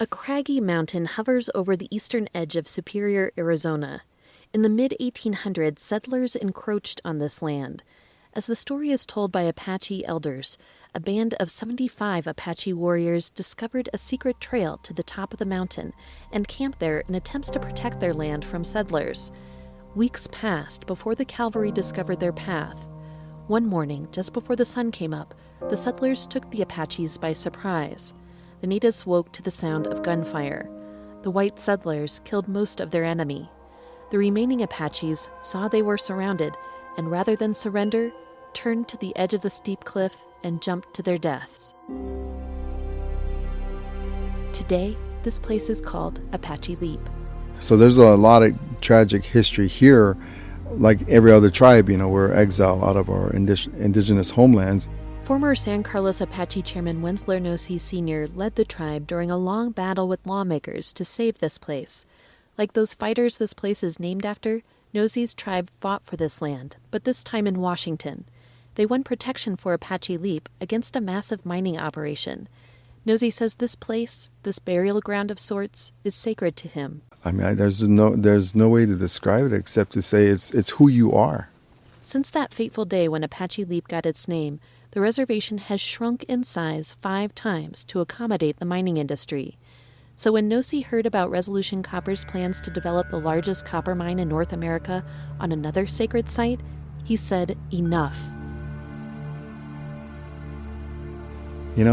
A craggy mountain hovers over the eastern edge of Superior, Arizona. In the mid-1800s, settlers encroached on this land. As the story is told by Apache elders, a band of 75 Apache warriors discovered a secret trail to the top of the mountain and camped there in attempts to protect their land from settlers. Weeks passed before the cavalry discovered their path. One morning, just before the sun came up, the settlers took the Apaches by surprise. The natives woke to the sound of gunfire. The white settlers killed most of their enemy. The remaining Apaches saw they were surrounded and, rather than surrender, turned to the edge of the steep cliff and jumped to their deaths. Today, this place is called Apache Leap. So there's a lot of tragic history here. Like every other tribe, we're exiled out of our indigenous homelands. Former San Carlos Apache Chairman Wentzler Nosey Sr. led the tribe during a long battle with lawmakers to save this place. Like those fighters this place is named after, Nosey's tribe fought for this land, but this time in Washington. They won protection for Apache Leap against a massive mining operation. Nosey says this place, this burial ground of sorts, is sacred to him. I mean, there's no way to describe it except to say it's who you are. Since that fateful day when Apache Leap got its name, the reservation has shrunk in size 5 times to accommodate the mining industry. So when Nosey heard about Resolution Copper's plans to develop the largest copper mine in North America on another sacred site, he said, enough.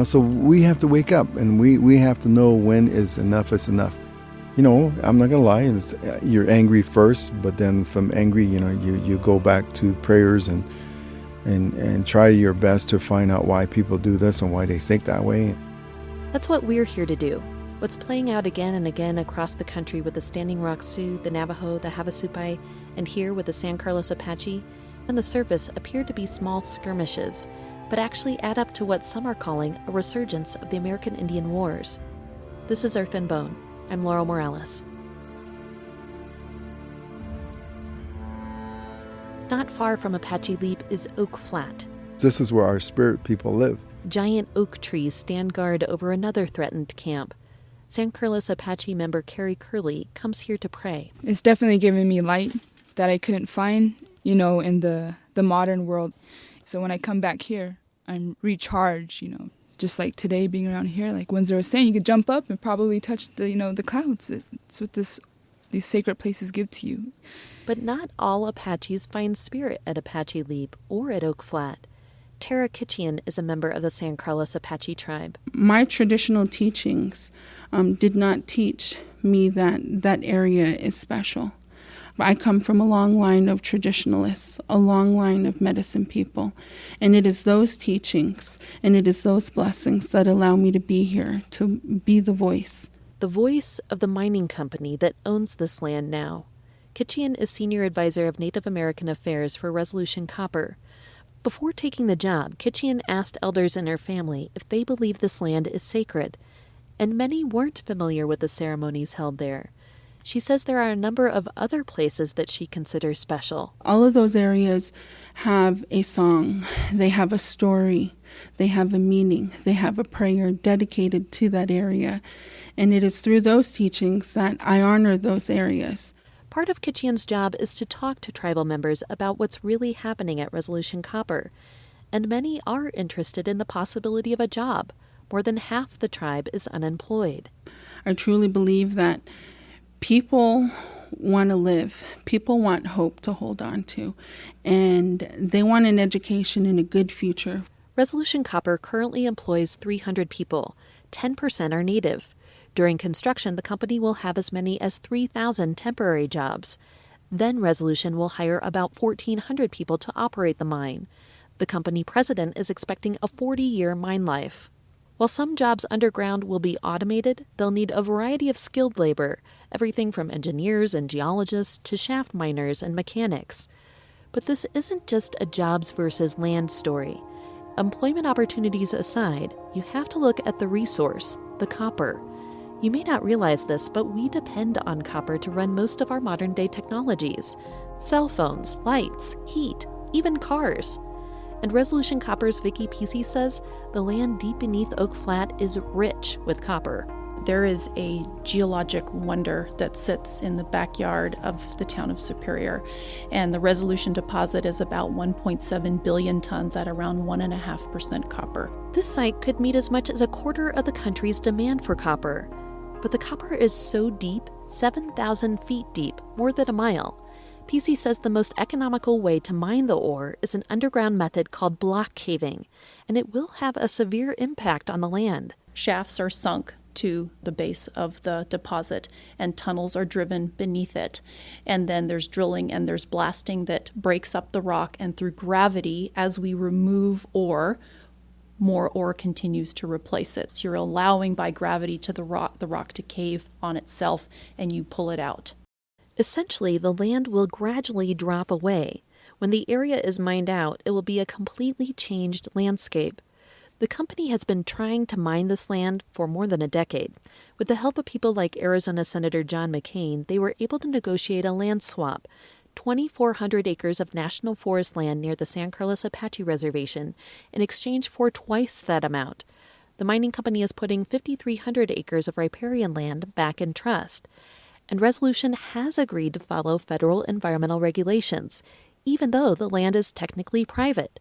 So we have to wake up and we have to know when is enough. I'm not going to lie, you're angry first, but then from angry, you go back to prayers and try your best to find out why people do this and why they think that way. That's what we're here to do. What's playing out again and again across the country with the Standing Rock Sioux, the Navajo, the Havasupai, and here with the San Carlos Apache, on the surface appear to be small skirmishes, but actually add up to what some are calling a resurgence of the American Indian Wars. This is Earth+Bone. I'm Laurel Morales. Not far from Apache Leap is Oak Flat. This is where our spirit people live. Giant oak trees stand guard over another threatened camp. San Carlos Apache member Carrie Curley comes here to pray. It's definitely given me light that I couldn't find, in the modern world. So when I come back here, I'm recharged, just like today being around here, like Windsor was saying, you could jump up and probably touch the clouds. It's what these sacred places give to you. But not all Apaches find spirit at Apache Leap or at Oak Flat. Tara Kitchian is a member of the San Carlos Apache tribe. My traditional teachings did not teach me that area is special. I come from a long line of traditionalists, a long line of medicine people, and it is those teachings and it is those blessings that allow me to be here, to be the voice. The voice of the mining company that owns this land now. Kitchian is Senior Advisor of Native American Affairs for Resolution Copper. Before taking the job, Kitchian asked elders in her family if they believe this land is sacred, and many weren't familiar with the ceremonies held there. She says there are a number of other places that she considers special. All of those areas have a song, they have a story, they have a meaning, they have a prayer dedicated to that area. And it is through those teachings that I honor those areas. Part of Kitchian's job is to talk to tribal members about what's really happening at Resolution Copper. And many are interested in the possibility of a job. More than half the tribe is unemployed. I truly believe that people want to live. People want hope to hold on to. And they want an education and a good future. Resolution Copper currently employs 300 people. 10% are native. During construction, the company will have as many as 3,000 temporary jobs. Then Resolution will hire about 1,400 people to operate the mine. The company president is expecting a 40-year mine life. While some jobs underground will be automated, they'll need a variety of skilled labor, everything from engineers and geologists to shaft miners and mechanics. But this isn't just a jobs versus land story. Employment opportunities aside, you have to look at the resource, the copper. You may not realize this, but we depend on copper to run most of our modern-day technologies. Cell phones, lights, heat, even cars. And Resolution Copper's Vicky Pesce says the land deep beneath Oak Flat is rich with copper. There is a geologic wonder that sits in the backyard of the town of Superior, and the Resolution deposit is about 1.7 billion tons at around 1.5% copper. This site could meet as much as a quarter of the country's demand for copper. But the copper is so deep, 7,000 feet deep, more than a mile. PC says the most economical way to mine the ore is an underground method called block caving, and it will have a severe impact on the land. Shafts are sunk to the base of the deposit, and tunnels are driven beneath it. And then there's drilling and there's blasting that breaks up the rock, and through gravity, as we remove ore, more ore continues to replace it. So you're allowing by gravity to the rock to cave on itself, and you pull it out. Essentially, the land will gradually drop away. When the area is mined out, it will be a completely changed landscape. The company has been trying to mine this land for more than a decade. With the help of people like Arizona Senator John McCain, they were able to negotiate a land swap, 2,400 acres of national forest land near the San Carlos Apache reservation, in exchange for twice that amount. The mining company is putting 5,300 acres of riparian land back in trust. And Resolution has agreed to follow federal environmental regulations, even though the land is technically private.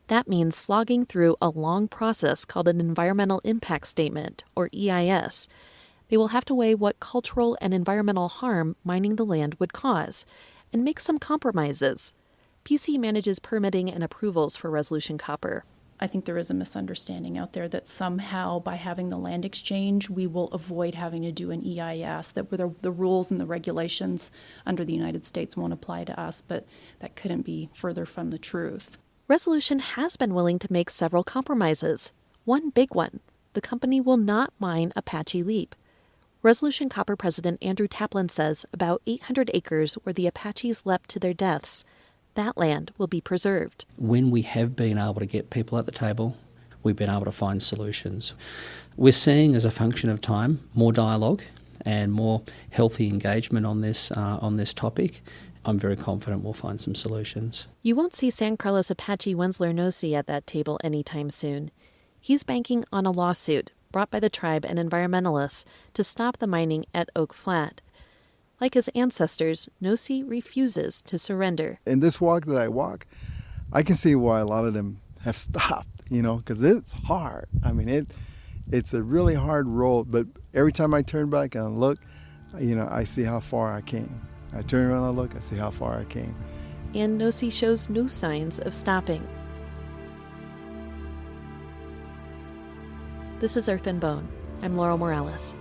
That means slogging through a long process called an Environmental Impact Statement, or EIS. They will have to weigh what cultural and environmental harm mining the land would cause, and make some compromises. PC manages permitting and approvals for Resolution Copper. I think there is a misunderstanding out there that somehow by having the land exchange, we will avoid having to do an EIS, that the rules and the regulations under the United States won't apply to us, but that couldn't be further from the truth. Resolution has been willing to make several compromises. One big one: the company will not mine Apache Leap. Resolution Copper President Andrew Taplin says about 800 acres where the Apaches leapt to their deaths, that land will be preserved. When we have been able to get people at the table, we've been able to find solutions. We're seeing, as a function of time, more dialogue and more healthy engagement on this topic. I'm very confident we'll find some solutions. You won't see San Carlos Apache Wensler Nossi at that table anytime soon. He's banking on a lawsuit brought by the tribe and environmentalists to stop the mining at Oak Flat. Like his ancestors, Nossi refuses to surrender. In this walk that I walk, I can see why a lot of them have stopped, because it's hard. I mean, it's a really hard road, but every time I turn back and look, I see how far I came. I turn around and look, I see how far I came. And Nossi shows no signs of stopping. This is Earth and Bone. I'm Laurel Morales.